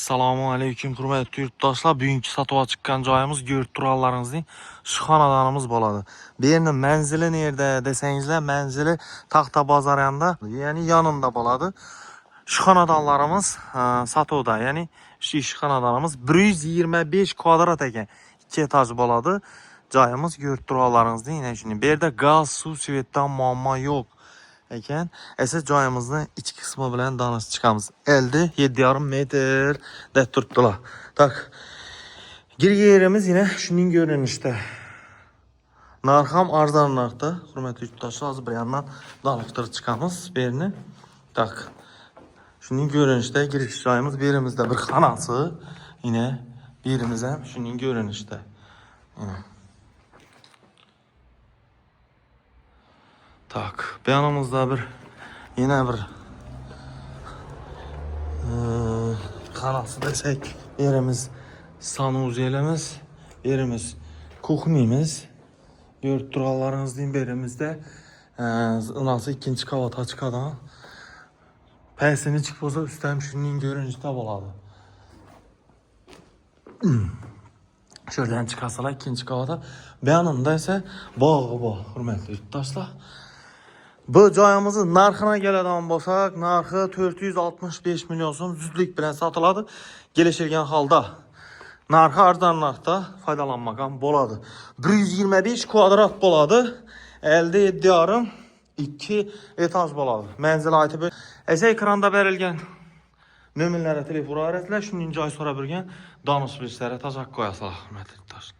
Assalamu aleyküm hürmetli yurttaşlar. Bugünkü satığa çıkan joyimiz görüp turarlarınızın şu xanadanımız boladı. Birinin menzili nerede desengizler, menzili Taxta Bazar yanında, yani yanında boladı. Şu xanadanlarımız satıda, yani şu iş xanadanımız 125 kvadrat eken 2 etaj boladı. Joyimiz görüp turarlarınızın yine şimdi. Bir de gaz, su, svetdən muamma yok. Ekan əsas joyimizni iç qismi bilan danışib chiqamiz. 7,5 metr deb turibdilar. Tak. Girgerimiz yine şunun görünüşte. Narxam arzon narxda. Hurmatli yurtdoshlar, hozir bir yandan danıştırib chiqamiz birini. Tak. Şunun görünüşte giriş joyimiz, birimizde bir xonasi, yine birimiz ham şunun görünüşte. Tak, yanımızda yine bir xonasi desek, yerimiz sanuziyelimiz, yerimiz kuxnimiz, görüp turarlarınız deyin, birimizde nasıl ikinci kavata çıkadan pesini çıkpoza üstem şunun görünüşte boladı. Şuradan çıkarsalar ikinci kavata, yanında ise bağı, hürmetli yurttaşlar. Bu joyimizin narxına gəladigan bolsaq, narxı 465 milyon so'm zudlik bilan satıladı. Gelişirgen halda narxı arzon narxda faydalanmagan boladı. 125 kvadrat boladı. 57,5 2 etaj boladı. Mənzilə aytib. Ese ekranda berilgen nömrələrə telefon arasılar, şunun joy so'rab bilgan danışib bizlərə təşəkkür qoyasınlar, hörmətli yurtdoshlar.